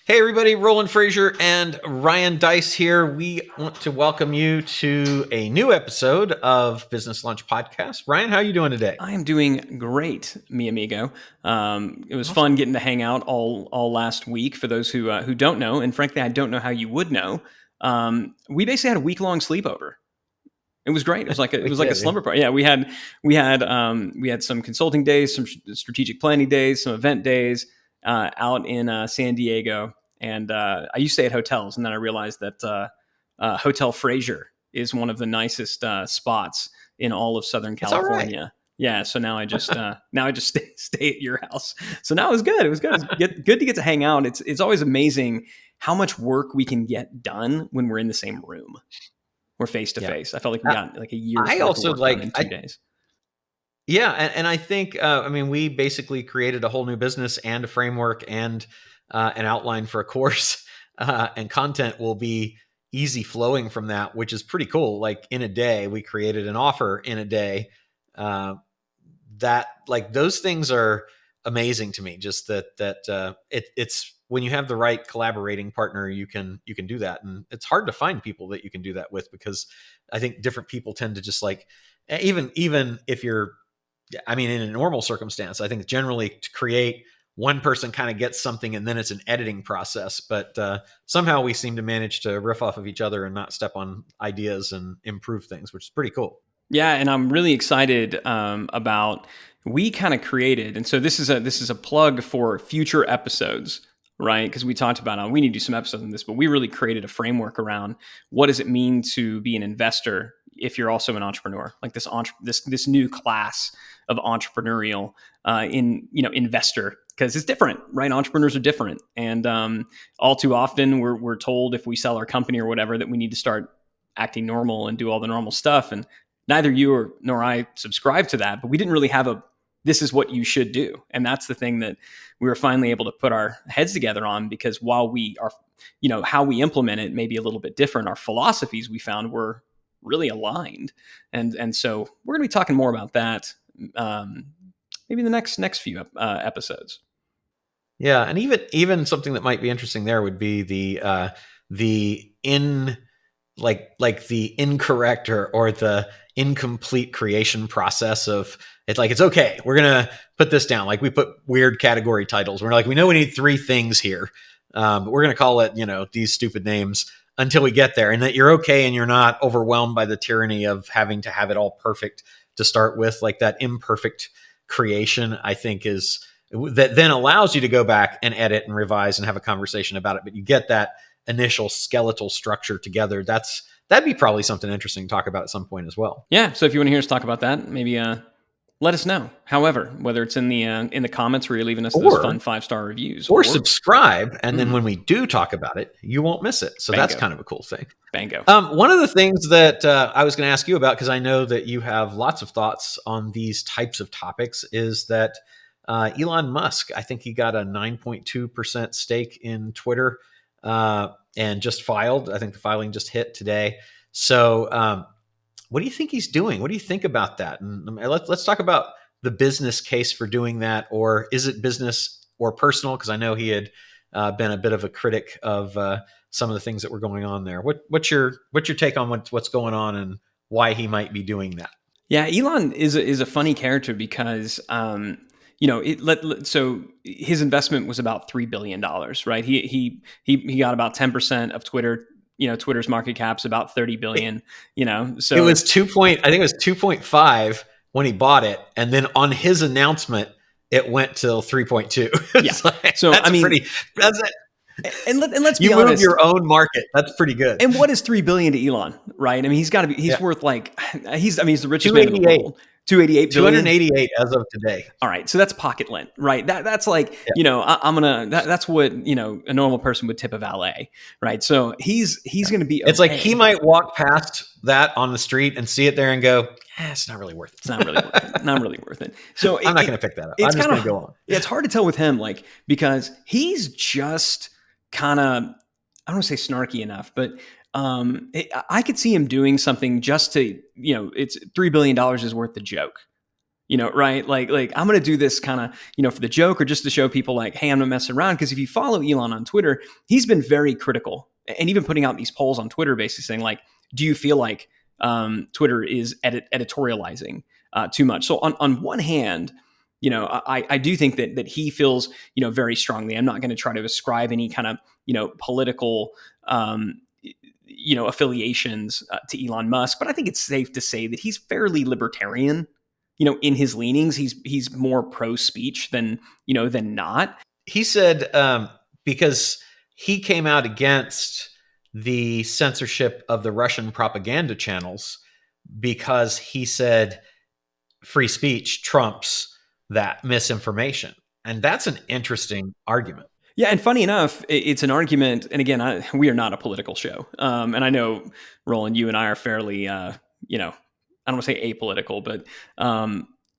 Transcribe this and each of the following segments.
Hey everybody, Roland Frasier and Ryan Deiss here. We want to welcome you to a new episode of Business Lunch Podcast. Ryan, how are you doing today? I am doing great, mi amigo. It was Awesome. fun getting to hang out all last week. For those who don't know, and frankly, I don't know how you would know. We basically had a week-long sleepover. It was great. It was like a slumber party. Yeah, we had some consulting days, some strategic planning days, some event days out in San Diego. And I used to stay at hotels, and then I realized that Hotel Frasier is one of the nicest spots in all of Southern California. Right. Yeah, so now I just stay at your house. So now it was good. It was good. Good to get to hang out. It's always amazing how much work we can get done when we're in the same room. We're face to face. I felt like we got like a year's worth of work done in 2 days. Yeah, and I think we basically created a whole new business and a framework and an outline for a course, and content will be easy flowing from that, which is pretty cool. Like in a day, we created an offer in a day. That like those things are amazing to me. Just that it's when you have the right collaborating partner, you can do that, and it's hard to find people that you can do that with, because I think different people tend to just like even if you're, in a normal circumstance, I think generally to create, one person kind of gets something and then it's an editing process, but somehow we seem to manage to riff off of each other and not step on ideas and improve things, which is pretty cool. Yeah, and I'm really excited about we kind of created, and so this is a plug for future episodes, right? Because we talked about we need to do some episodes on this, but we really created a framework around what does it mean to be an investor if you're also an entrepreneur, like this new class of entrepreneurial investor, because it's different, right? Entrepreneurs are different, and all too often we're told if we sell our company or whatever that we need to start acting normal and do all the normal stuff, and neither you nor I subscribe to that, but we didn't really have this is what you should do. And that's the thing that we were finally able to put our heads together on, because while we are, how we implement it may be a little bit different, our philosophies we found were really aligned. And so we're going to be talking more about that maybe in the next few episodes. Yeah. And even something that might be interesting there would be the incorrect or the incomplete creation process of it's like, it's okay, we're going to put this down. Like we put weird category titles. We're like, we know we need 3 things here. But we're going to call it, these stupid names until we get there, and that you're okay. And you're not overwhelmed by the tyranny of having to have it all perfect to start with. Like that imperfect creation, I think that then allows you to go back and edit and revise and have a conversation about it. But you get that initial skeletal structure together. That'd be probably something interesting to talk about at some point as well. Yeah. So if you want to hear us talk about that, maybe let us know. However, whether it's in the comments where you're leaving us those fun 5-star reviews, or subscribe, and then when we do talk about it, you won't miss it. So that's kind of a cool thing. Bango. One of the things that I was going to ask you about, because I know that you have lots of thoughts on these types of topics, is that Elon Musk, I think he got a 9.2% stake in Twitter, and just filed. I think the filing just hit today. So what do you think he's doing? What do you think about that? And let's talk about the business case for doing that, or is it business or personal? Because I know he had been a bit of a critic of some of the things that were going on there. What's your take on what's going on and why he might be doing that? Yeah, Elon is a funny character because so his investment was about $3 billion, right? He got about 10% of Twitter. Twitter's market cap's about 30 billion, so it was I think it was 2.5 when he bought it. And then on his announcement, it went till 3.2. Yeah. Like, so that's it. And let's be honest. You move honest, your own market. That's pretty good. And what is 3 billion to Elon, right? I mean, he's worth like, he's the richest man in the world. 288 billion. 288 as of today. All right. So that's pocket lint, right? That's like, that's what, a normal person would tip a valet, right? So he's going to be okay. It's like he might walk past that on the street and see it there and go, it's not really worth it. It's not really worth it. Not really worth it. So I'm not going to pick that up. I'm just going to go on. Yeah, it's hard to tell with him, like, because he's just kind of, I don't want to say snarky enough, but I could see him doing something just to, it's $3 billion is worth the joke. right? Like I'm going to do this kind of, for the joke or just to show people like, hey, I'm not messing around. Because if you follow Elon on Twitter, he's been very critical and even putting out these polls on Twitter, basically saying like, do you feel like Twitter is editorializing too much? So on one hand, I do think that he feels, very strongly. I'm not going to try to ascribe any kind of, political, affiliations to Elon Musk, but I think it's safe to say that he's fairly libertarian. In his leanings, he's more pro speech than not. He said because he came out against the censorship of the Russian propaganda channels because he said free speech trumps that misinformation. And that's an interesting argument. Yeah, and funny enough, it's an argument. And again, we are not a political show, and I know Roland, you and I are fairly, I don't want to say apolitical, but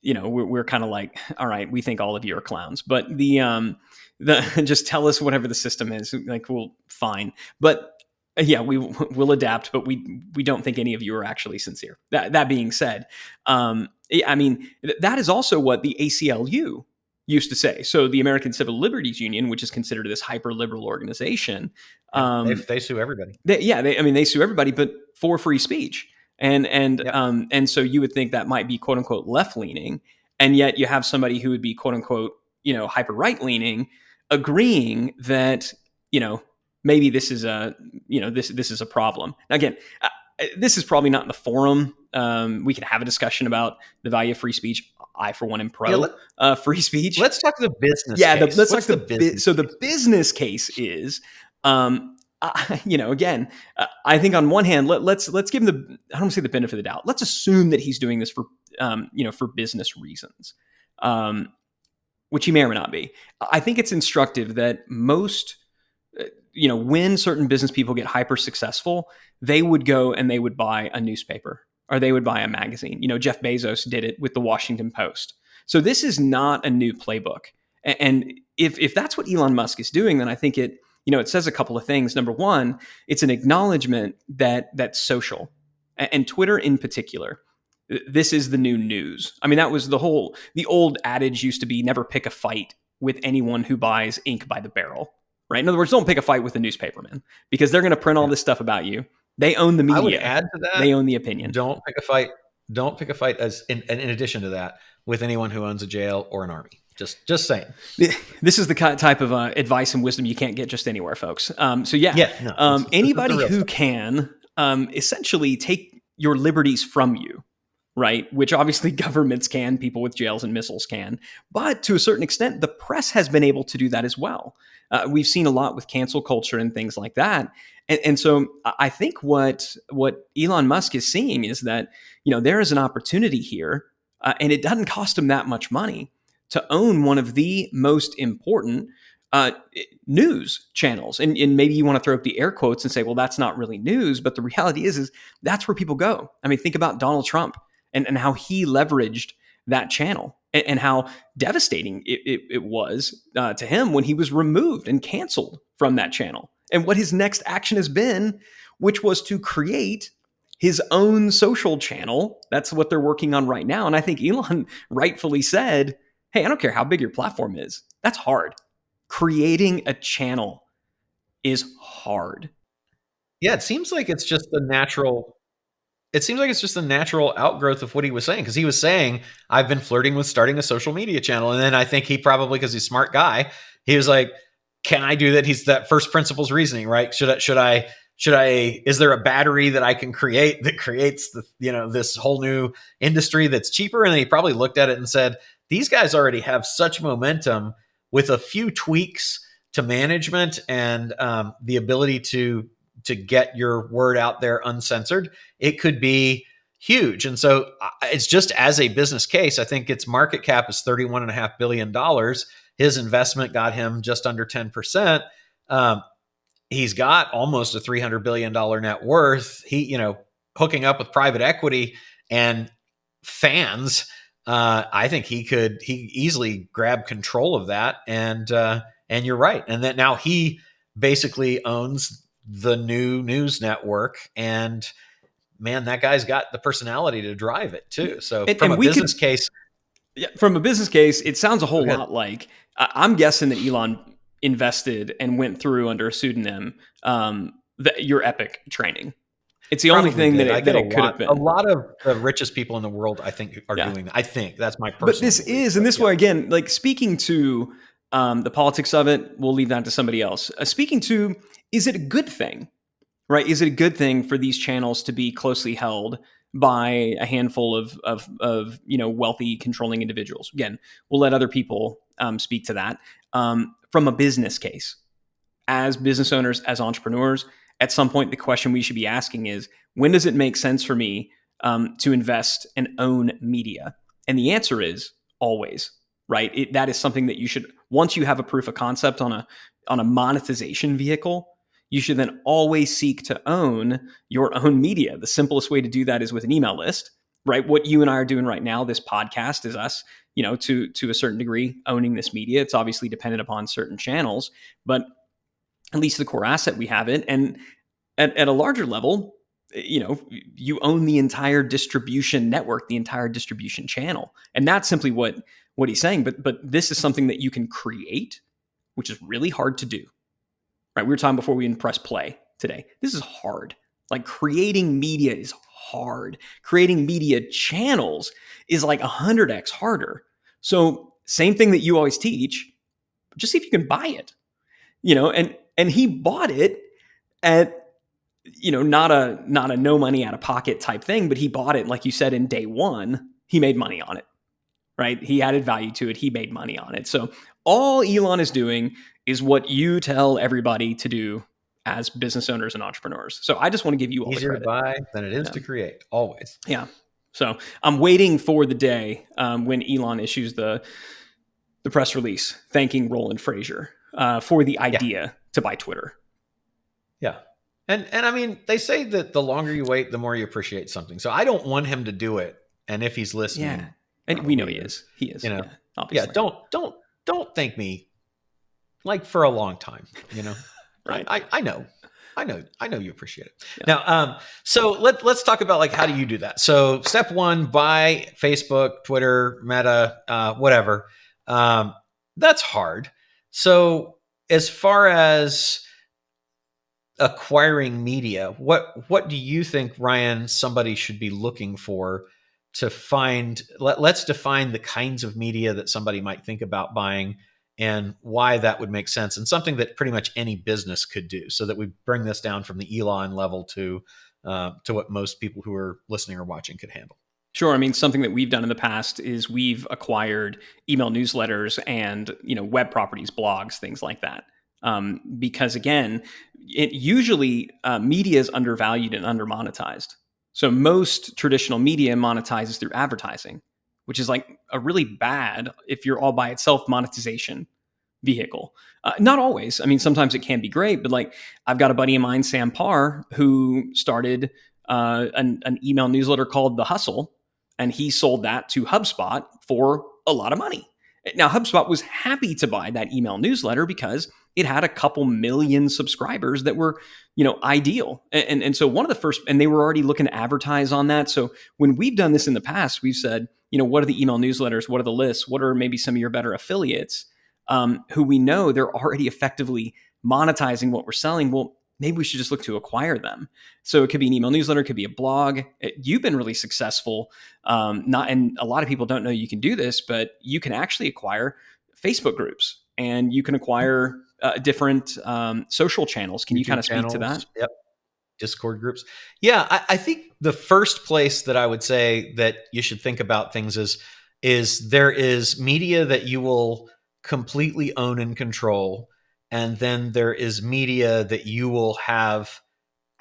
we're kind of like, all right, we think all of you are clowns, but the just tell us whatever the system is, like, well, fine, but. Yeah, will adapt, but we don't think any of you are actually sincere. That being said, I mean that is also what the ACLU used to say. So the American Civil Liberties Union, which is considered this hyper liberal organization, they sue everybody. They sue everybody, but for free speech, and so you would think that might be quote unquote left leaning, and yet you have somebody who would be quote unquote hyper right leaning, agreeing that maybe this is this is a problem. Now, again, this is probably not in the forum. We can have a discussion about the value of free speech. I, for one, am pro free speech. Let's talk the business. Case. Let's talk the business. So the business case is, again, I think on one hand, let's give him the, I don't want to say the benefit of the doubt. Let's assume that he's doing this for for business reasons, which he may or may not be. I think it's instructive that most. When certain business people get hyper successful, they would go and they would buy a newspaper or they would buy a magazine. Jeff Bezos did it with the Washington Post. So this is not a new playbook. And if that's what Elon Musk is doing, then I think it says a couple of things. Number one, it's an acknowledgement that that's social, and Twitter in particular. This is the new news. I mean, that was the old adage used to be never pick a fight with anyone who buys ink by the barrel. Right? In other words, don't pick a fight with the newspaperman because they're going to print all this stuff about you. They own the media. I would add to that. They own the opinion. Don't pick a fight. Don't pick a fight as in addition to that with anyone who owns a jail or an army. Just saying. This is the type of advice and wisdom you can't get just anywhere, folks. Anybody who can essentially take your liberties from you, right? Which obviously governments can, people with jails and missiles can, but to a certain extent, the press has been able to do that as well. We've seen a lot with cancel culture and things like that. And so I think what Elon Musk is seeing is that, there is an opportunity here, and it doesn't cost him that much money to own one of the most important news channels. And maybe you want to throw up the air quotes and say, well, that's not really news. But the reality is that's where people go. I mean, think about Donald Trump and how he leveraged that channel and how devastating it was to him when he was removed and canceled from that channel. And what his next action has been, which was to create his own social channel. That's what they're working on right now. And I think Elon rightfully said, hey, I don't care how big your platform is. That's hard. Creating a channel is hard. Yeah, it seems like it's just the natural outgrowth of what he was saying. Because he was saying, I've been flirting with starting a social media channel. And then I think he probably, because he's a smart guy, he was like, can I do that? He's that first principles reasoning, right? Should I, is there a battery that I can create that creates this whole new industry that's cheaper? And then he probably looked at it and said, these guys already have such momentum with a few tweaks to management and the ability to get your word out there uncensored. It could be huge. And so it's just as a business case, I think its market cap is $31.5 billion. His investment got him just under 10%. He's got almost a $300 billion net worth. He, hooking up with private equity and fans, I think he easily grab control of that. And you're right. And then now he basically owns the new news network, and man, that guy's got the personality to drive it too. So from a business case, Yeah, from a business case, it sounds a whole Okay. lot like I'm guessing that Elon invested and went through under a pseudonym your Epic training. It's the only Probably thing that did. I get it could have a been. lot of the richest people in the world, I think, are Yeah. doing that. I think that's my But personal this belief. is, and But this yeah, way again, like speaking to the politics of it, we'll leave that to somebody else. Speaking to, is it a good thing, right? Is it a good thing for these channels to be closely held by a handful of wealthy, controlling individuals? Again, we'll let other people speak to that. From a business case, as business owners, as entrepreneurs, at some point, the question we should be asking is, when does it make sense for me to invest and own media? And the answer is always, right? That is something that you should, once you have a proof of concept on a monetization vehicle, you should then always seek to own your own media. The simplest way to do that is with an email list, right? What you and I are doing right now, this podcast, is us, to a certain degree, owning this media. It's obviously dependent upon certain channels, but at least the core asset we have it. And at a larger level, you own the entire distribution network, the entire distribution channel. And that's simply what he's saying. But this is something that you can create, which is really hard to do. Right? We were talking before we even press play today. This is hard. Like creating media is hard. Creating media channels is like 100x harder. So same thing that you always teach, just see if you can buy it. And he bought it at not a no money out of pocket type thing, but he bought it, like you said, in day one. He made money on it, right? He added value to it. He made money on it. So all Elon is doing is what you tell everybody to do as business owners and entrepreneurs. So I just want to give you all the easier to credit. buy than it is to create, always. Yeah. So I'm waiting for the day when Elon issues the press release thanking Roland Frasier for the idea to buy Twitter. Yeah. And I mean, they say that the longer you wait, the more you appreciate something. So I don't want him to do it. And if he's listening, and we know he is. He is. Obviously. Don't thank me like for a long time. Right. I know you appreciate it. Yeah. Now, so let's talk about like how do you do that? So step one, buy Facebook, Twitter, Meta, whatever. That's hard. So as far as acquiring media, what do you think, Ryan, somebody should be looking for to find? Let's define the kinds of media that somebody might think about buying and why that would make sense, and something that pretty much any business could do, so that we bring this down from the Elon level to what most people who are listening or watching could handle. Sure. I mean, something that we've done in the past is we've acquired email newsletters and web properties, blogs, things like that. Because again, it usually media is undervalued and undermonetized. So most traditional media monetizes through advertising, which is like a really bad, if you're all by itself, monetization vehicle. Not always. I mean, sometimes it can be great, but like I've got a buddy of mine, Sam Parr, who started an email newsletter called The Hustle, and he sold that to HubSpot for a lot of money. Now, HubSpot was happy to buy that email newsletter because it had a couple million subscribers that were, ideal. And so one of the first, and they were already looking to advertise on that. So when we've done this in the past, we've said, what are the email newsletters? What are the lists? What are maybe some of your better affiliates who we know they're already effectively monetizing what we're selling? Well, maybe we should just look to acquire them. So it could be an email newsletter, it could be a blog. You've been really successful. And a lot of people don't know you can do this, but you can actually acquire Facebook groups and you can acquire different social channels. Can you kind of speak to that? Yep. Discord groups. Yeah, I think the first place that I would say that you should think about things is there is media that you will completely own and control, and then there is media that you will have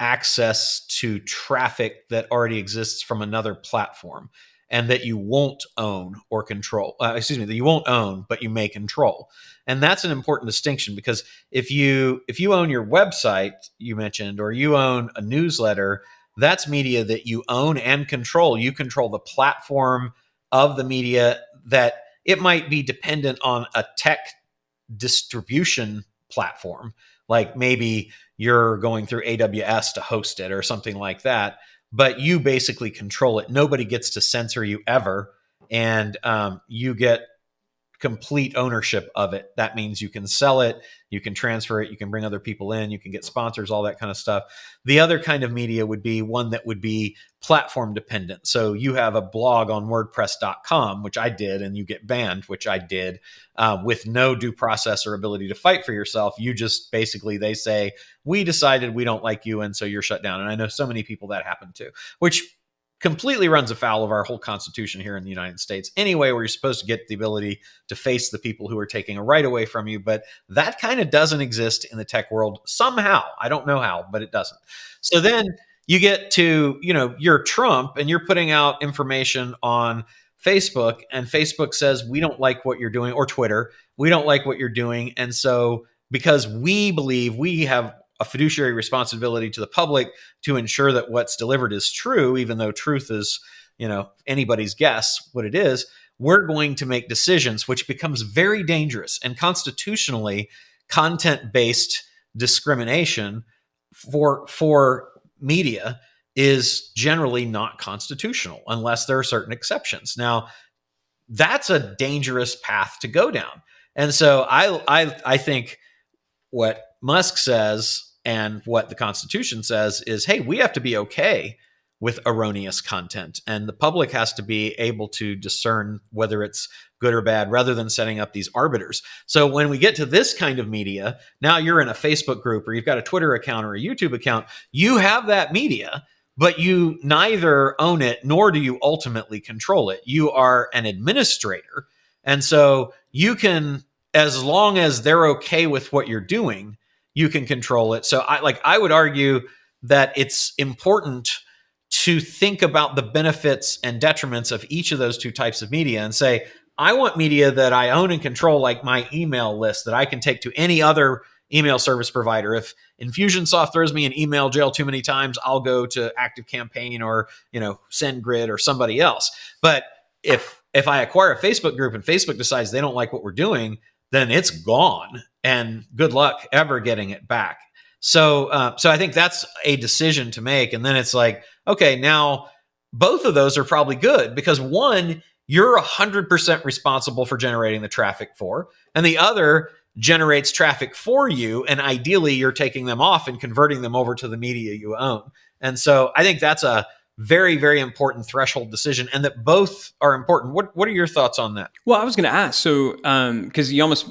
access to traffic that already exists from another platform and that you won't own or control. That you won't own, but you may control. And that's an important distinction, because if you own your website, you mentioned, or you own a newsletter, that's media that you own and control. You control the platform of the media, that it might be dependent on a tech distribution platform. Like maybe you're going through AWS to host it or something like that, but you basically control it. Nobody gets to censor you ever. and you get complete ownership of it. That means you can sell it, you can transfer it, you can bring other people in, you can get sponsors, all that kind of stuff. The other kind of media would be one that would be platform dependent. So you have a blog on WordPress.com, which I did, and you get banned, which I did, with no due process or ability to fight for yourself. You just basically, they say, we decided we don't like you, and so you're shut down. And I know so many people that happened to, which completely runs afoul of our whole Constitution here in the United States anyway, where you're supposed to get the ability to face the people who are taking a right away from you. But that kind of doesn't exist in the tech world somehow. I don't know how, but it doesn't. So then you get to, you're Trump and you're putting out information on Facebook, and Facebook says, we don't like what you're doing, or Twitter, we don't like what you're doing. And so because we believe we have a fiduciary responsibility to the public to ensure that what's delivered is true, even though truth is, anybody's guess what it is, we're going to make decisions, which becomes very dangerous. And constitutionally, content-based discrimination for media is generally not constitutional unless there are certain exceptions. Now, that's a dangerous path to go down. And so I think what Musk says and what the Constitution says is, hey, we have to be okay with erroneous content, and the public has to be able to discern whether it's good or bad rather than setting up these arbiters. So when we get to this kind of media, now you're in a Facebook group or you've got a Twitter account or a YouTube account, you have that media, but you neither own it nor do you ultimately control it. You are an administrator. And so you can, as long as they're okay with what you're doing, you can control it. So I would argue that it's important to think about the benefits and detriments of each of those two types of media and say, I want media that I own and control, like my email list that I can take to any other email service provider. If Infusionsoft throws me in email jail too many times, I'll go to ActiveCampaign or, SendGrid or somebody else. But if I acquire a Facebook group and Facebook decides they don't like what we're doing, then it's gone, and good luck ever getting it back. So I think that's a decision to make. And then it's like, okay, now both of those are probably good, because one, you're 100% responsible for generating the traffic for, and the other generates traffic for you. And ideally you're taking them off and converting them over to the media you own. And so I think that's a very, very important threshold decision, and that both are important. What are your thoughts on that? Well, I was going to ask, so because you almost,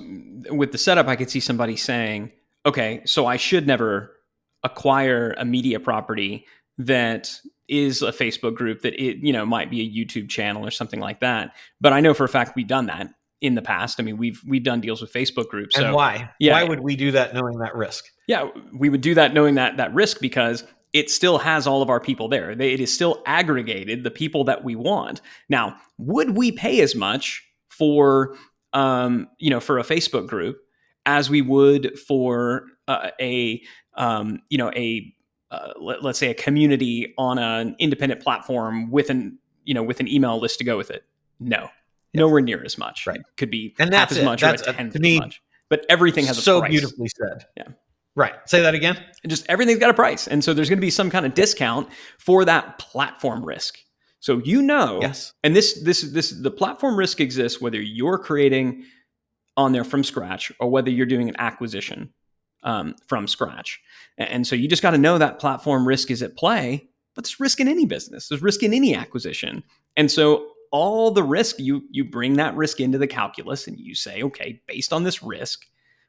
with the setup, I could see somebody saying, okay, so I should never acquire a media property that is a Facebook group, that it, might be a YouTube channel or something like that. But I know for a fact we've done that in the past. I mean, we've done deals with Facebook groups. And so, why? Yeah, why would we do that knowing that risk? Yeah, we would do that knowing that risk, because it still has all of our people there. It is still aggregated, the people that we want. Now, would we pay as much for for a Facebook group as we would for let's say a community on an independent platform with an email list to go with it? No, nowhere near as much. Right. Could be and half that's as much or a tenth as much. But everything has a so price. Beautifully said. Yeah. Right. Say that again. Just everything's got a price. And so there's going to be some kind of discount for that platform risk. So, yes. And the platform risk exists whether you're creating on there from scratch or whether you're doing an acquisition from scratch. And so you just got to know that platform risk is at play, but there's risk in any business. There's risk in any acquisition. And so all the risk, you bring that risk into the calculus and you say, okay, based on this risk,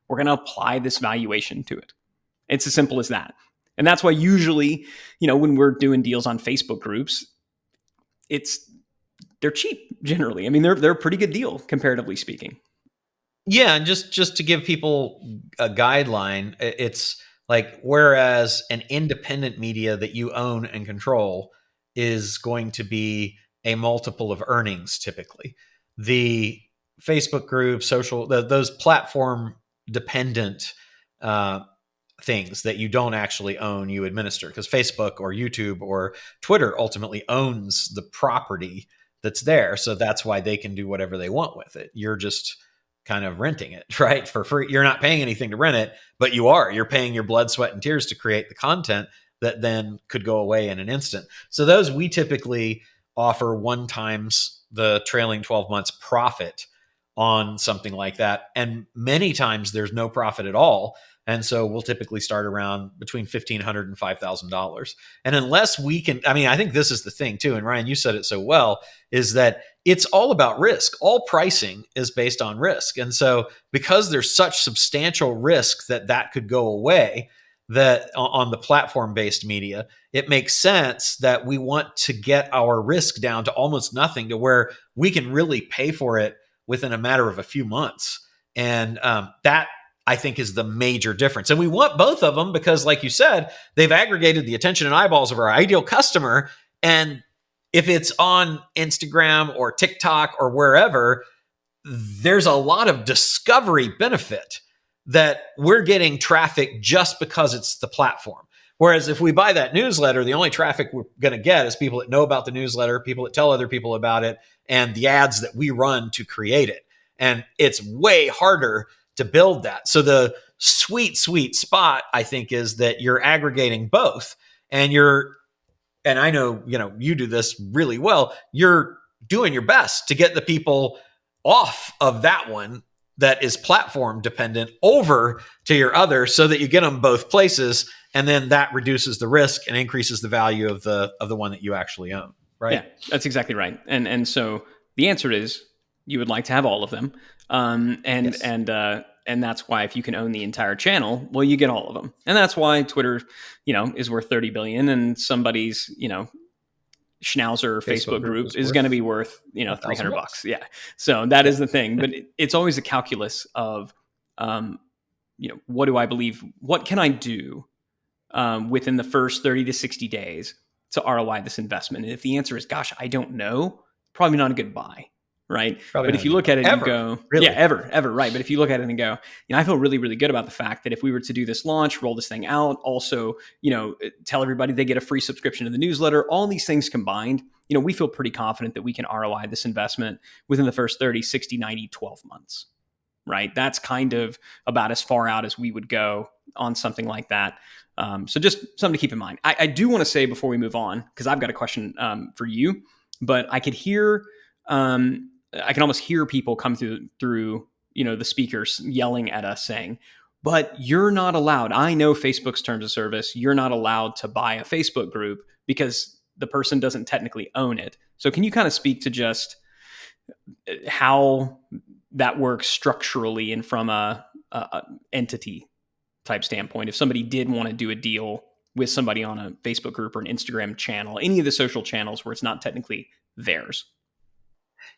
we're going to apply this valuation to it. It's as simple as that. And that's why usually, when we're doing deals on Facebook groups, they're cheap generally. I mean, they're a pretty good deal comparatively speaking. Yeah. And just to give people a guideline, it's like, whereas an independent media that you own and control is going to be a multiple of earnings, typically. The Facebook group, those platform dependent things that you don't actually own, you administer, because Facebook or YouTube or Twitter ultimately owns the property that's there. So that's why they can do whatever they want with it. You're just kind of renting it, right? For free. You're not paying anything to rent it, but you're paying your blood, sweat, and tears to create the content that then could go away in an instant. So those we typically offer 1 times the trailing 12 months profit on something like that. And many times there's no profit at all. And so we'll typically start around between $1,500 and $5,000. And unless we can, I mean, I think this is the thing too. And Ryan, you said it so well, is that it's all about risk. All pricing is based on risk. And so because there's such substantial risk that that could go away, that on the platform-based media, it makes sense that we want to get our risk down to almost nothing, to where we can really pay for it within a matter of a few months. And that, I think, is the major difference. And we want both of them because, like you said, they've aggregated the attention and eyeballs of our ideal customer. And if it's on Instagram or TikTok or wherever, there's a lot of discovery benefit that we're getting traffic just because it's the platform. Whereas if we buy that newsletter, the only traffic we're going to get is people that know about the newsletter, people that tell other people about it, and the ads that we run to create it. And it's way harder to build that. So the sweet spot, I think, is that you're aggregating both. And I know, you do this really well. You're doing your best to get the people off of that one that is platform dependent over to your other, so that you get them both places. And then that reduces the risk and increases the value of the one that you actually own. Right? Yeah, that's exactly right. And so the answer is you would like to have all of them. Yes. And that's why if you can own the entire channel, well, you get all of them. And that's why Twitter, is worth 30 billion, and somebody's, Schnauzer Facebook group is going to be worth, $300. Yeah. So that is the thing, but it's always a calculus of, what do I believe? What can I do within the first 30 to 60 days to ROI this investment? And if the answer is, gosh, I don't know, probably not a good buy. Right. But if you look at it and you go, really? Yeah, ever. Right. But if you look at it and go, I feel really, really good about the fact that if we were to do this launch, roll this thing out, also, tell everybody they get a free subscription to the newsletter, all these things combined, we feel pretty confident that we can ROI this investment within the first 30, 60, 90, 12 months. Right. That's kind of about as far out as we would go on something like that. So just something to keep in mind. I do want to say before we move on, because I've got a question for you, but I could hear, I can almost hear people come through, the speakers yelling at us saying, but you're not allowed. I know Facebook's terms of service. You're not allowed to buy a Facebook group because the person doesn't technically own it. So can you kind of speak to just how that works structurally and from a entity type standpoint? If somebody did want to do a deal with somebody on a Facebook group or an Instagram channel, any of the social channels where it's not technically theirs.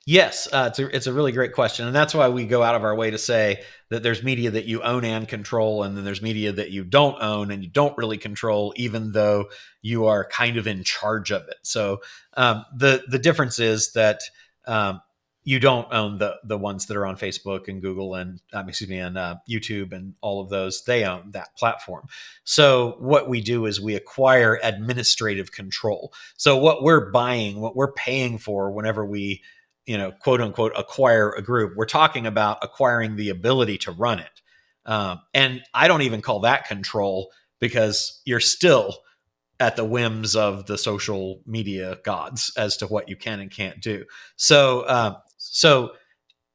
Yes, it's a really great question. And that's why we go out of our way to say that there's media that you own and control, and then there's media that you don't own and you don't really control, even though you are kind of in charge of it. So the difference is that you don't own the ones that are on Facebook and Google and and YouTube and all of those. They own that platform. So what we do is we acquire administrative control. So what we're buying, what we're paying for whenever we, quote unquote, acquire a group, we're talking about acquiring the ability to run it. And I don't even call that control, because you're still at the whims of the social media gods as to what you can and can't do. So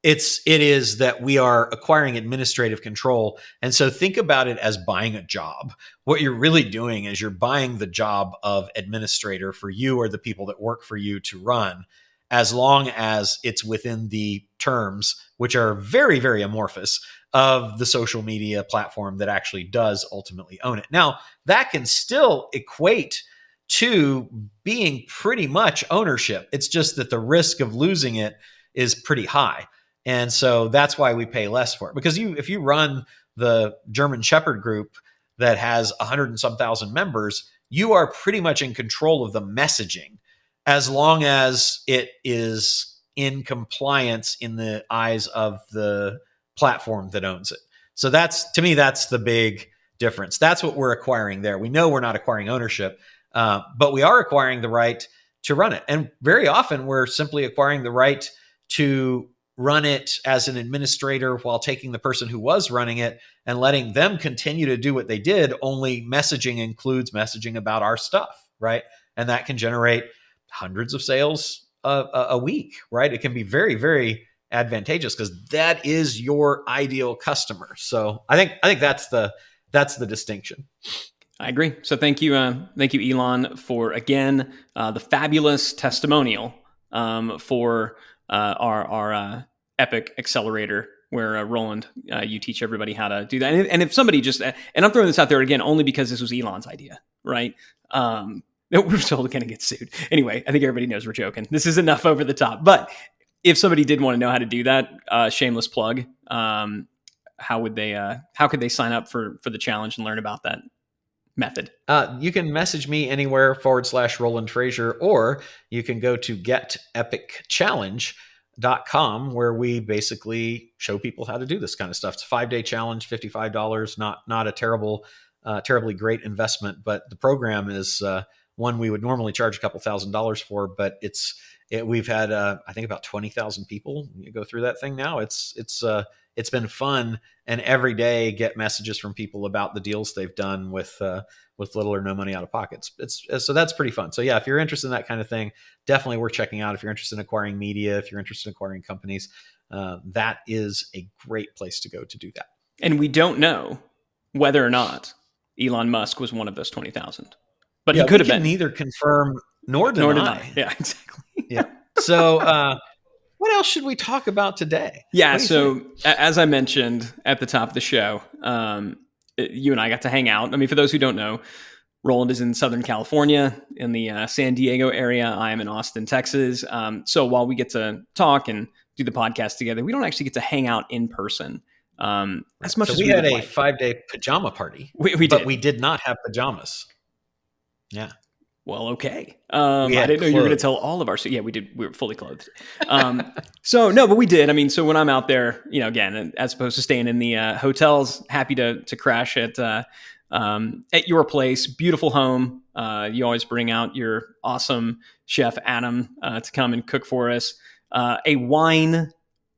it is that we are acquiring administrative control. And so think about it as buying a job. What you're really doing is you're buying the job of administrator for you or the people that work for you to run, as long as it's within the terms, which are very, very amorphous, of the social media platform that actually does ultimately own it. Now, that can still equate to being pretty much ownership. It's just that the risk of losing it is pretty high. And so that's why we pay less for it. Because if you run the German Shepherd group that has 100 and some thousand members, you are pretty much in control of the messaging, as long as it is in compliance in the eyes of the platform that owns it. So to me, that's the big difference. That's what we're acquiring there. We know we're not acquiring ownership, but we are acquiring the right to run it. And very often we're simply acquiring the right to run it as an administrator, while taking the person who was running it and letting them continue to do what they did, only messaging includes messaging about our stuff, right? And that can generate hundreds of sales a week, right? It can be very, very advantageous because that is your ideal customer. So I think that's the distinction. I agree. So thank you, Elon, for again the fabulous testimonial for our Epic Accelerator, where Roland, you teach everybody how to do that. And if somebody just, and I'm throwing this out there again only because this was Elon's idea, right? We're still going to get sued anyway. I think everybody knows we're joking. This is enough over the top. But if somebody did want to know how to do that, shameless plug. How could they sign up for the challenge and learn about that method? You can message me anywhere /Roland Frasier, or you can go to getepicchallenge.com, where we basically show people how to do this kind of stuff. It's a 5-day challenge, $55, not a terribly great investment, but the program is one we would normally charge a couple $1,000s for, but we've had I think about 20,000 people go through that thing now. It's been fun, and every day get messages from people about the deals they've done with little or no money out of pockets. So that's pretty fun. So yeah, if you're interested in that kind of thing, definitely worth checking out. If you're interested in acquiring media, if you're interested in acquiring companies, that is a great place to go to do that. And we don't know whether or not Elon Musk was one of those 20,000, but he could have been. Neither confirm nor deny. Yeah, exactly. Yeah. So what else should we talk about today? Yeah. So as I mentioned at the top of the show, you and I got to hang out. I mean, for those who don't know, Roland is in Southern California in the San Diego area. I am in Austin, Texas. So while we get to talk and do the podcast together, we don't actually get to hang out in person as much as we had a 5-day pajama party. We did. But we did not have pajamas. Yeah. Well, okay. I didn't know you were going to tell all of our. Yeah, we did. We were fully clothed. So no, but we did. I mean, so when I'm out there, again, as opposed to staying in the hotels, happy to crash at your place, beautiful home. You always bring out your awesome chef Adam to come and cook for us. A wine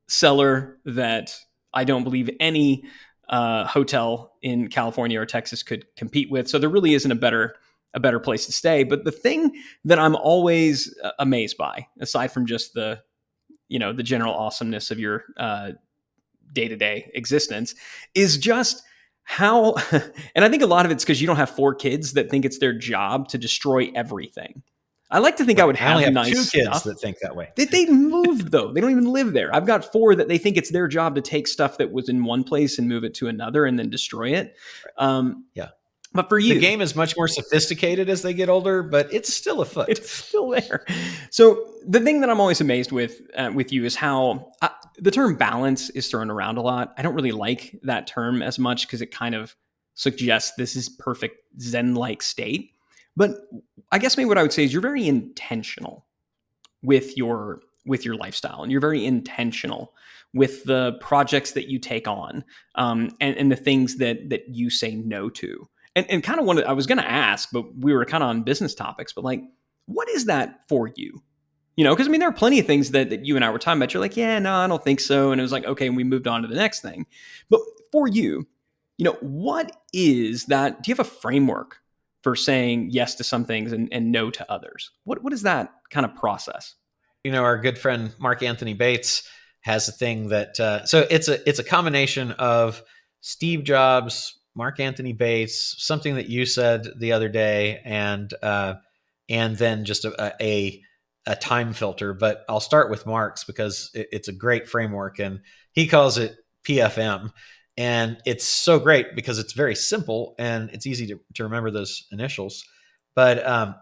cellar that I don't believe any hotel in California or Texas could compete with. So there really isn't a better place to stay. But the thing that I'm always amazed by, aside from just the general awesomeness of your day-to-day existence, is just how, and I think a lot of it's because you don't have 4 kids that think it's their job to destroy everything. I like to think I would have, I only have nice 2 kids stuff. that think that way. They moved though. They don't even live there. I've got 4 that they think it's their job to take stuff that was in one place and move it to another and then destroy it. Yeah. But for you, the game is much more sophisticated as they get older, but it's still afoot. It's still there. So the thing that I'm always amazed with you is how the term balance is thrown around a lot. I don't really like that term as much because it kind of suggests this is perfect Zen-like state. But I guess maybe what I would say is you're very intentional with your lifestyle, and you're very intentional with the projects that you take on, and the things that you say no to. And kind of I was going to ask, but we were kind of on business topics, but like, what is that for you? Because I mean, there are plenty of things that you and I were talking about. You're like, yeah, no, I don't think so. And it was like, okay, and we moved on to the next thing. But for you, what is that? Do you have a framework for saying yes to some things and no to others? What is that kind of process? Our good friend Mark Anthony Bates has a thing that so it's a combination of Steve Jobs, Mark Anthony Bates, something that you said the other day, and then just a time filter. But I'll start with Mark's because it's a great framework, and he calls it PFM. And it's so great because it's very simple and it's easy to remember those initials. But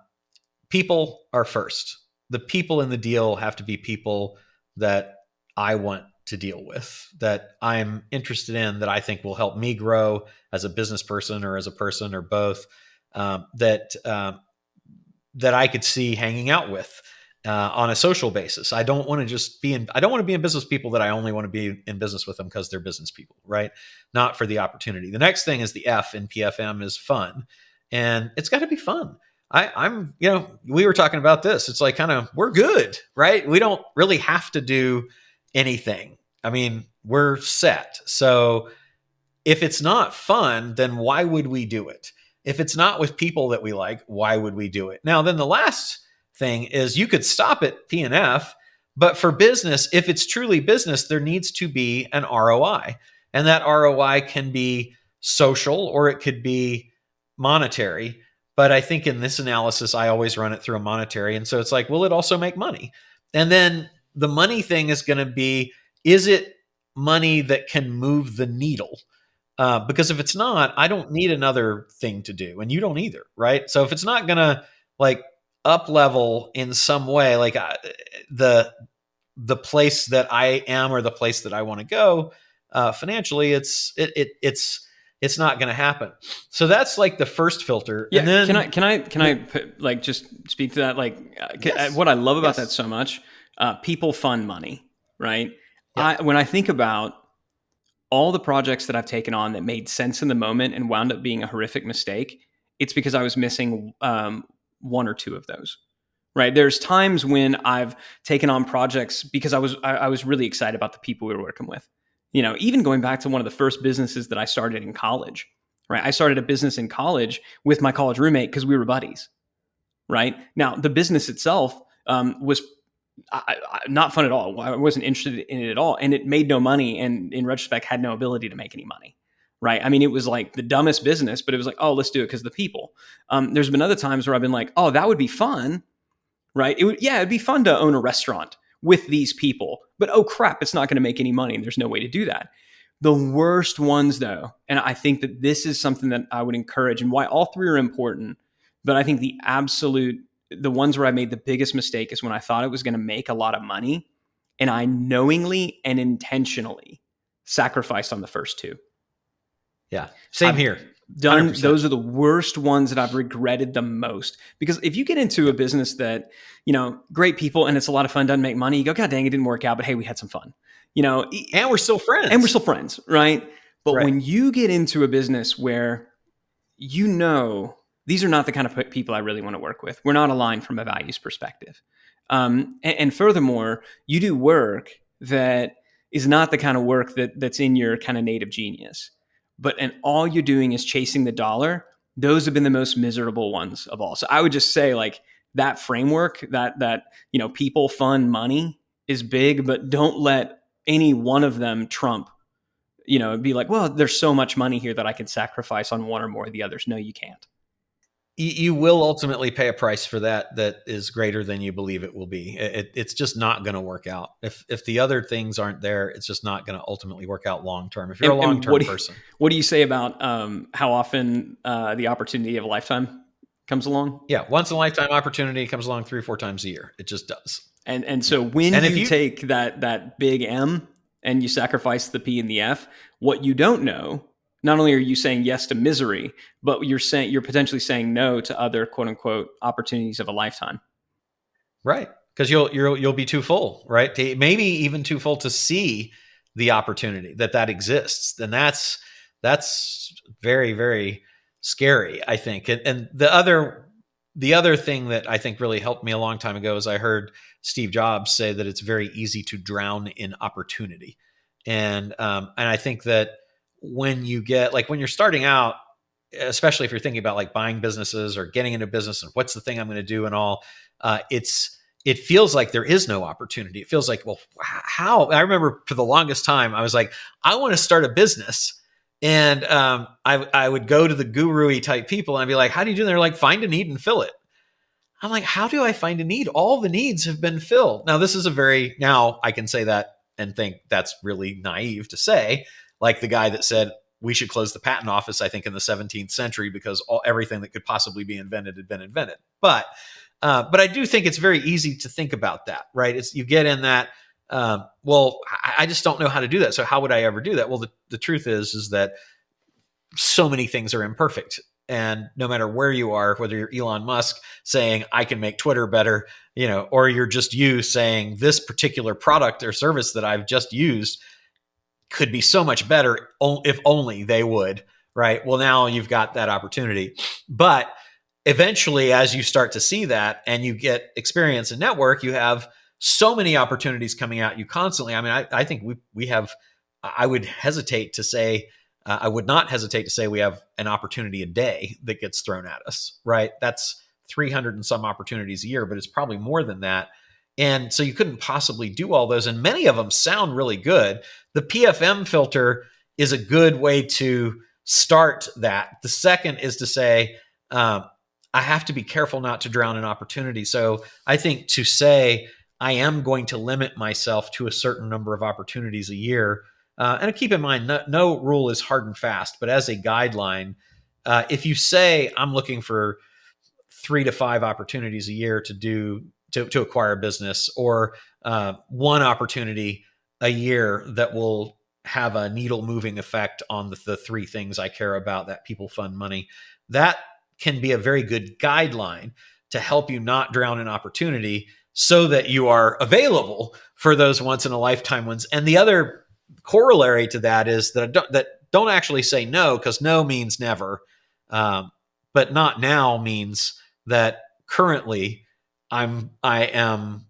people are first. The people in the deal have to be people that I want to deal with, that I'm interested in, that I think will help me grow as a business person or as a person or both, that I could see hanging out with on a social basis. I don't want to be in business with people that I only want to be in business with them because they're business people, right? Not for the opportunity. The next thing is the F in PFM is fun, and it's got to be fun. I'm we were talking about this. It's like we're good, right? We don't really have to do anything. I mean, we're set. So if it's not fun, then why would we do it? If it's not with people that we like, why would we do it? Now, then the last thing is you could stop at P&F, but for business, if it's truly business, there needs to be an ROI. And that ROI can be social or it could be monetary. But I think in this analysis, I always run it through a monetary. And so it's like, will it also make money? And then the money thing is going to be, is it money that can move the needle? Because if it's not, I don't need another thing to do, and you don't either, right? So if it's not going to like up level in some way, like the place that I am or the place that I want to go financially, it's not going to happen. So that's like the first filter. Yeah. And then Can I put, like, just speak to that? Like, yes, what I love about yes, that so much, people fund money, right? yeah, When I think about all the projects that I've taken on that made sense in the moment and wound up being a horrific mistake, it's because I was missing one or two of those. Right. There's times when I've taken on projects because I was really excited about the people we were working with. You know, even going back to one of the first businesses that I started in college. Right. I started a business in college with my college roommate because we were buddies. Right. Now, the business itself was not fun at all. I wasn't interested in it at all. And it made no money. And in retrospect, had no ability to make any money. Right. I mean, it was like the dumbest business, but it was like, oh, let's do it because the people. There's been other times where I've been like, oh, that would be fun. Right. It'd be fun to own a restaurant with these people, but oh crap, it's not going to make any money. And there's no way to do that. The worst ones though, and I think that this is something that I would encourage and why all three are important, but I think the ones where I made the biggest mistake is when I thought it was going to make a lot of money and I knowingly and intentionally sacrificed on the first two. yeah, same here. Done. 100%. Those are the worst ones that I've regretted the most, because if you get into a business that, you know, great people and it's a lot of fun, doesn't make money, you go, God dang, it didn't work out, but hey, we had some fun, you know, and we're still friends, right? But right. when you get into a business where, you know, these are not the kind of people I really want to work with. We're not aligned from a values perspective. And furthermore, you do work that is not the kind of work that's in your kind of native genius. And all you're doing is chasing the dollar. Those have been the most miserable ones of all. So I would just say, like, that framework, that you know, people, fun, money is big, but don't let any one of them trump. You know, be like, well, there's so much money here that I can sacrifice on one or more of the others. No, you can't. You will ultimately pay a price for that is greater than you believe it will be. It's just not going to work out. If the other things aren't there, it's just not going to ultimately work out long term. If you're a long term person, what do you say about how often the opportunity of a lifetime comes along? Yeah, once in a lifetime opportunity comes along 3 or 4 times a year. It just does. And so when you take that big M and you sacrifice the P and the F, what you don't know. Not only are you saying yes to misery, but you're potentially saying no to other quote unquote opportunities of a lifetime. Right. Because you'll be too full, right? Maybe even too full to see the opportunity that exists. Then that's very, very scary, I think. And the other thing that I think really helped me a long time ago is I heard Steve Jobs say that it's very easy to drown in opportunity. And I think that when you're starting out, especially if you're thinking about like buying businesses or getting into business and what's the thing I'm going to do and all, it feels like there is no opportunity. It feels like, well, how? I remember for the longest time, I was like, I want to start a business. And I would go to the guru-y type people and I'd be like, how do you do? And they're like, find a need and fill it. I'm like, how do I find a need? All the needs have been filled. Now now I can say that and think that's really naive to say. Like the guy that said we should close the patent office, I think in the 17th century, because everything that could possibly be invented had been invented. But I do think it's very easy to think about that, right? You get in that, well, I just don't know how to do that. So how would I ever do that? Well, the truth is that so many things are imperfect. And no matter where you are, whether you're Elon Musk saying I can make Twitter better, you know, or you're just you saying this particular product or service that I've just used could be so much better if only they would, right? Well, now you've got that opportunity. But eventually, as you start to see that and you get experience and network, you have so many opportunities coming at you constantly. I mean, I think we have, I would not hesitate to say we have an opportunity a day that gets thrown at us, right? That's 300 and some opportunities a year, but it's probably more than that. And so you couldn't possibly do all those. And many of them sound really good. The PFM filter is a good way to start that. The second is to say, I have to be careful not to drown in opportunity. So I think to say, I am going to limit myself to a certain number of opportunities a year. And keep in mind, no rule is hard and fast, but as a guideline, if you say, I'm looking for 3 to 5 opportunities a year to acquire a business, or one opportunity a year that will have a needle moving effect on the 3 things I care about, that people, fun, money, that can be a very good guideline to help you not drown in opportunity so that you are available for those once in a lifetime ones. And the other corollary to that is that don't actually say no, because no means never. But not now means that currently I am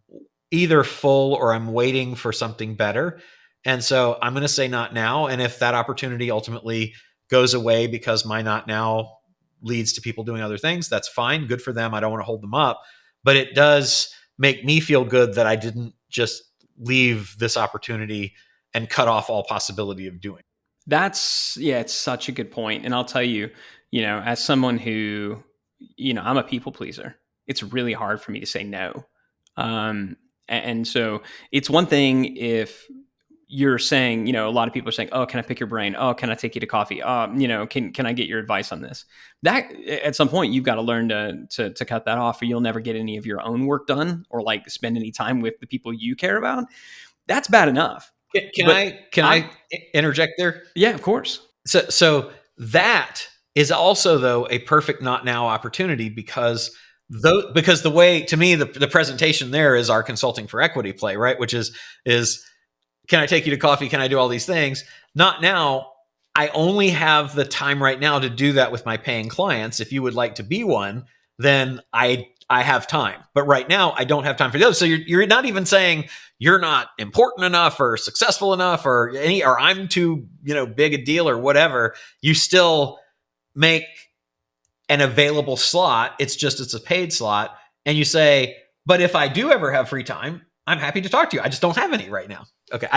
either full or I'm waiting for something better. And so I'm going to say not now. And if that opportunity ultimately goes away because my not now leads to people doing other things, that's fine. Good for them. I don't want to hold them up. But it does make me feel good that I didn't just leave this opportunity and cut off all possibility of doing. It's such a good point. And I'll tell you, as someone who, I'm a people pleaser, it's really hard for me to say no. And so it's one thing if you're saying, a lot of people are saying, oh, can I pick your brain? Oh, can I take you to coffee? Can I get your advice on this? That at some point you've got to learn to cut that off, or you'll never get any of your own work done, or like spend any time with the people you care about. That's bad enough. Can I interject there? Yeah, of course. So that is also, though, a perfect not now opportunity, because the way, to me, the presentation there is our consulting for equity play, right? Which is can I take you to coffee? Can I do all these things? Not now. I only have the time right now to do that with my paying clients. If you would like to be one, then I have time. But right now, I don't have time for the others. So you're not even saying you're not important enough or successful enough or I'm too big a deal or whatever. You still make an available slot. It's a paid slot, and you say, but if I do ever have free time, I'm happy to talk to you. I just don't have any right now. Okay.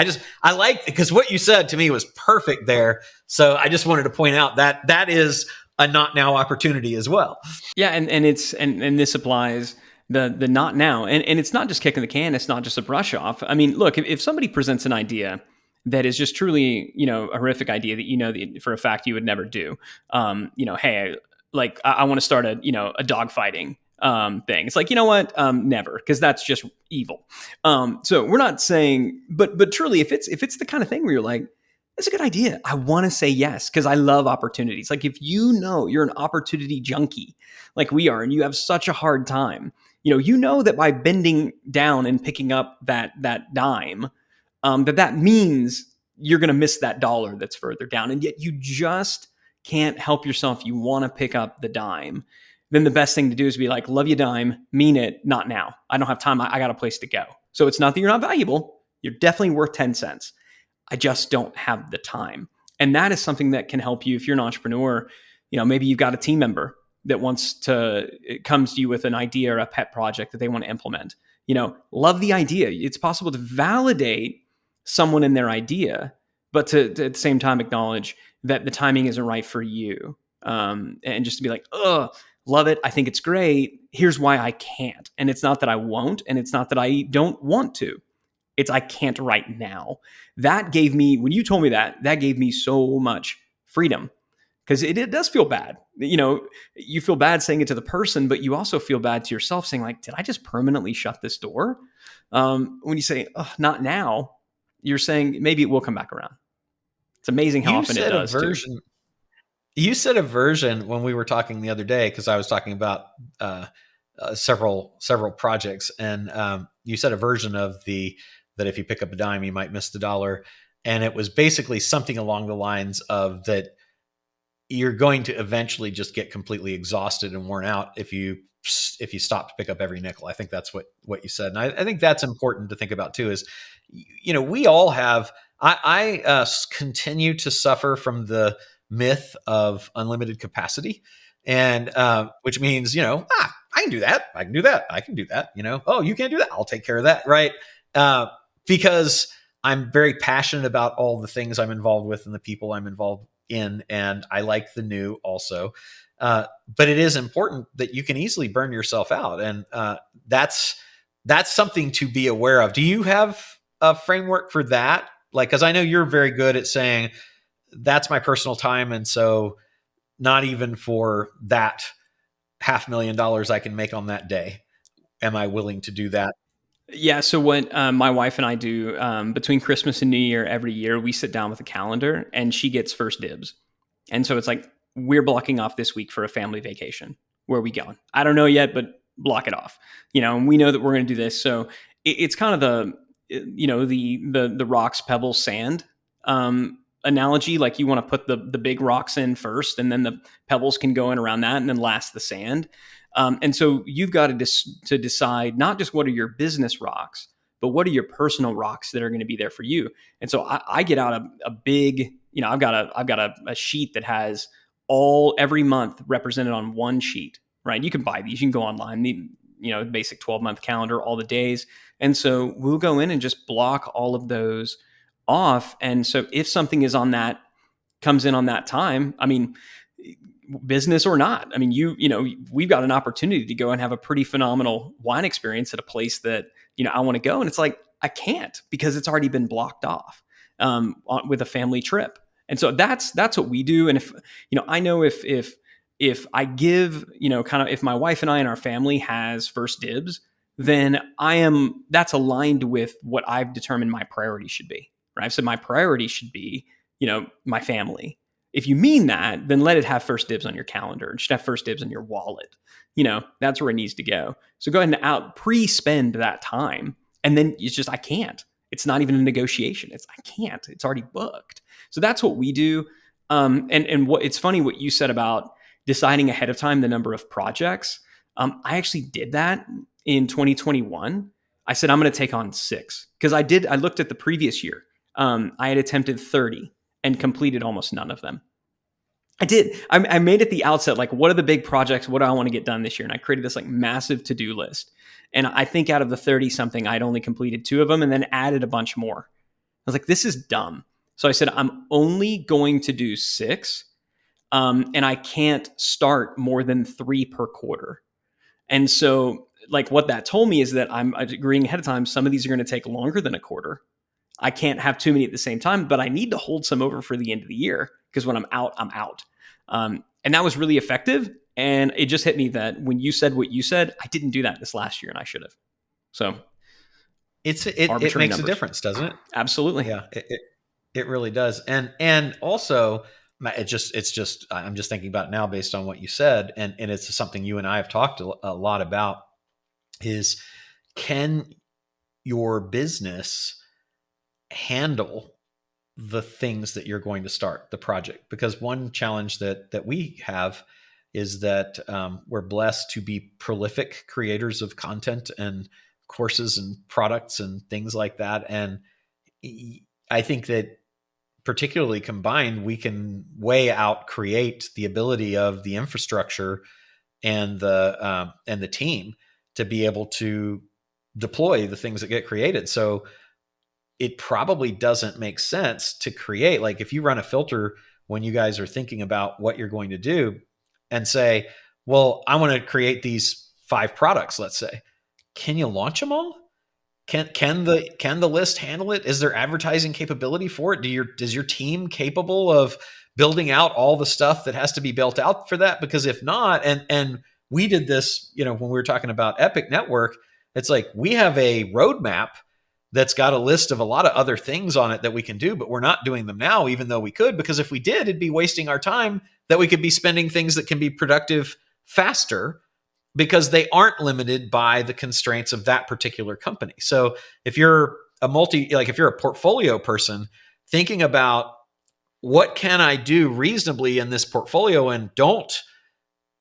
I like, because what you said to me was perfect there. So I just wanted to point out that is a not now opportunity as well. Yeah. And this applies the not now. And it's not just kicking the can. It's not just a brush off. I mean, look, if somebody presents an idea that is just truly, a horrific idea that, that for a fact you would never do, hey, like I want to start a dog fighting thing. It's like, never, because that's just evil. So we're not saying, but truly, if it's the kind of thing where you're like, it's a good idea, I want to say yes, because I love opportunities. Like if you're an opportunity junkie like we are, and you have such a hard time, that by bending down and picking up that dime, that means you're going to miss that dollar that's further down, and yet you just can't help yourself. You want to pick up the dime. Then the best thing to do is be like, love you dime, mean it, not now. I don't have time. I got a place to go. So it's not that you're not valuable. You're definitely worth 10 cents. I just don't have the time. And that is something that can help you if you're an entrepreneur. Maybe you've got a team member that it comes to you with an idea or a pet project that they want to implement. Love the idea. It's possible to validate someone in their idea, but to at the same time acknowledge that the timing isn't right for you. And just to be like, love it. I think it's great. Here's why I can't. And it's not that I won't, and it's not that I don't want to. It's I can't right now. That gave me, when you told me that gave me so much freedom, because it does feel bad. You feel bad saying it to the person, but you also feel bad to yourself saying like, did I just permanently shut this door? When you say, not now, you're saying maybe it will come back around. It's amazing how often it does too. You said a version when we were talking the other day, because I was talking about several projects, and you said a version of that if you pick up a dime, you might miss the dollar, and it was basically something along the lines of that you're going to eventually just get completely exhausted and worn out if you stop to pick up every nickel. I think that's what you said, and I think that's important to think about too. Is we all have. I continue to suffer from the myth of unlimited capacity, and which means I can do that. I can do that. I can do that. Oh, you can't do that. I'll take care of that. Right. Because I'm very passionate about all the things I'm involved with and the people I'm involved in. And I like the new also. But it is important that you can easily burn yourself out. And that's something to be aware of. Do you have a framework for that? Like, because I know you're very good at saying that's my personal time. And so not even for that $500,000 I can make on that day am I willing to do that. Yeah. So what my wife and I do between Christmas and New Year every year, we sit down with a calendar and she gets first dibs. And so it's like, we're blocking off this week for a family vacation. Where are we going? I don't know yet, but block it off. And we know that we're going to do this. So it's kind of the rocks, pebbles, sand analogy. Like you want to put the big rocks in first, and then the pebbles can go in around that, and then last the sand. And so you've got to decide not just what are your business rocks, but what are your personal rocks that are going to be there for you. And so I get out a big, I've got a sheet that has every month represented on one sheet, right? You can buy these, you can go online, the basic 12-month calendar, all the days. And so we'll go in and just block all of those off. And so if something comes in on that time, I mean, business or not, I mean, we've got an opportunity to go and have a pretty phenomenal wine experience at a place that, I want to go. And it's like, I can't because it's already been blocked off with a family trip. And so that's what we do. And if, I know if I give, if my wife and I and our family has first dibs, then that's aligned with what I've determined my priority should be, right? So my priority should be, my family. If you mean that, then let it have first dibs on your calendar. It should have first dibs on your wallet. That's where it needs to go. So go ahead and pre-spend that time. And then it's just, I can't. It's not even a negotiation. I can't. It's already booked. So that's what we do. And what it's funny what you said about deciding ahead of time the number of projects. I actually did that in 2021. I said, I'm going to take on 6 because I looked at the previous year. I had attempted 30 and completed almost none of them. I did. I made at the outset, like, what are the big projects? What do I want to get done this year? And I created this like massive to-do list. And I think out of the 30 something, I'd only completed 2 of them and then added a bunch more. I was like, this is dumb. So I said, I'm only going to do 6. And I can't start more than 3 per quarter. And so like what that told me is that I'm agreeing ahead of time. Some of these are going to take longer than a quarter. I can't have too many at the same time, but I need to hold some over for the end of the year because when I'm out, I'm out. And that was really effective. And it just hit me that when you said what you said, I didn't do that this last year and I should have. So it makes a difference, doesn't it? Absolutely. Yeah, it really does. And also I'm just thinking about it now based on what you said. And it's something you and I have talked a lot about is, can your business handle the things that you're going to start, the project? Because one challenge that we have is that we're blessed to be prolific creators of content and courses and products and things like that. And I think that particularly combined, we can way out create the ability of the infrastructure and the team to be able to deploy the things that get created. So it probably doesn't make sense to create, like if you run a filter when you guys are thinking about what you're going to do and say, well, I want to create these 5 products, let's say, can you launch them all? Can the list handle it? Is there advertising capability for it? Is your team capable of building out all the stuff that has to be built out for that? Because if not, and we did this, when we were talking about Epic Network, it's like we have a roadmap that's got a list of a lot of other things on it that we can do, but we're not doing them now, even though we could, because if we did, it'd be wasting our time that we could be spending things that can be productive faster because they aren't limited by the constraints of that particular company. So if you're if you're a portfolio person thinking about what can I do reasonably in this portfolio and don't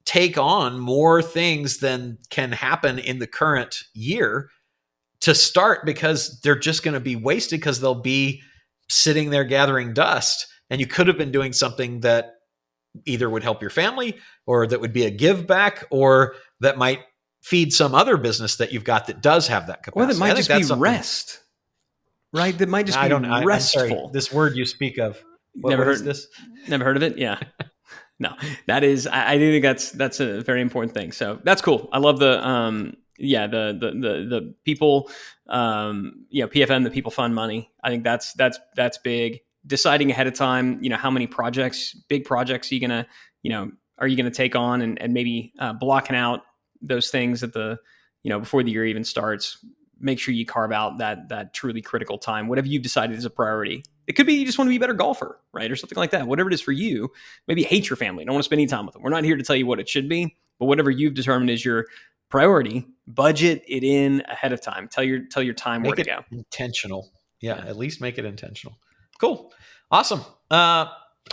take on more things than can happen in the current year to start, because they're just going to be wasted because they'll be sitting there gathering dust. And you could have been doing something that either would help your family or that would be a give back or that might feed some other business that you've got that does have that capacity. Or that might just be something, rest, right? That might just be I'm sorry. restful. This word you speak of. What is this? Never heard of it? Yeah. No, that is, I think that's a very important thing. So that's cool. I love the people, PFM, the people fund money. I think that's big. Deciding ahead of time, how many big projects are you going to take on, and maybe blocking out those things at the, before the year even starts. Make sure you carve out that truly critical time, whatever you've decided is a priority. It could be you just want to be a better golfer, right? Or something like that. Whatever it is for you, maybe you hate your family, don't want to spend any time with them. We're not here to tell you what it should be, but whatever you've determined is your priority, budget it in ahead of time. Tell your time where to go. Intentional. Yeah, at least make it intentional. Cool. Awesome. I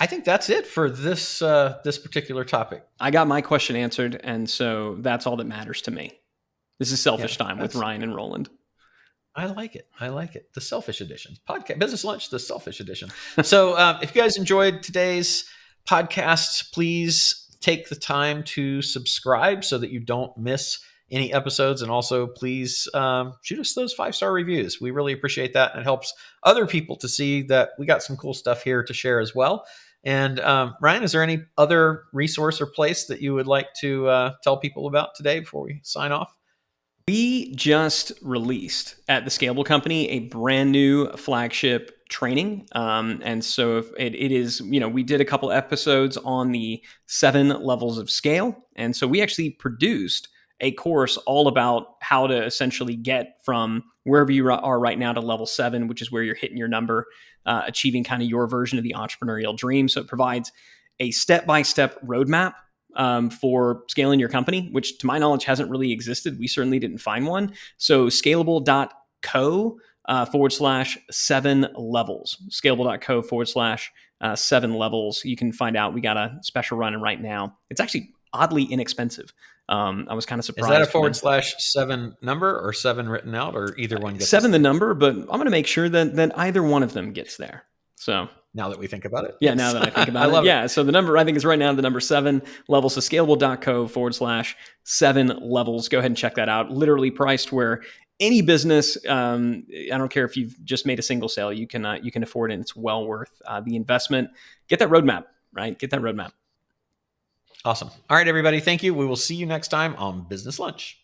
think that's it for this particular topic. I got my question answered, and so that's all that matters to me. This is Selfish Time with Ryan and Roland. I like it. The Selfish Edition. Podcast Business Lunch, the Selfish Edition. So if you guys enjoyed today's podcast, please take the time to subscribe so that you don't miss any episodes. And also, please shoot us those 5-star reviews. We really appreciate that. And it helps other people to see that we got some cool stuff here to share as well. And Ryan, is there any other resource or place that you would like to tell people about today before we sign off? We just released at the Scalable Company a brand new flagship training. And so it is, we did a couple episodes on the 7 levels of scale. And so we actually produced a course all about how to essentially get from wherever you are right now to level 7, which is where you're hitting your number, achieving kind of your version of the entrepreneurial dream. So it provides a step-by-step roadmap for scaling your company, which to my knowledge hasn't really existed. We certainly didn't find one. So scalable.co /7 levels, scalable.co /7 levels. You can find out. We got a special running right now. It's actually oddly inexpensive. I was kind of surprised. Is that a /7 number or 7 written out, or either one gets 7 the number, but I'm going to make sure that either one of them gets there. So now that we think about it. Yeah, now that I think about it. Yeah, so the number, I think, is right now the number 7 levels. So scalable.co /7 levels. Go ahead and check that out. Literally priced where any business, I don't care if you've just made a single sale, you can afford it. And it's well worth the investment. Get that roadmap, right? Get that roadmap. Awesome. All right, everybody. Thank you. We will see you next time on Business Lunch.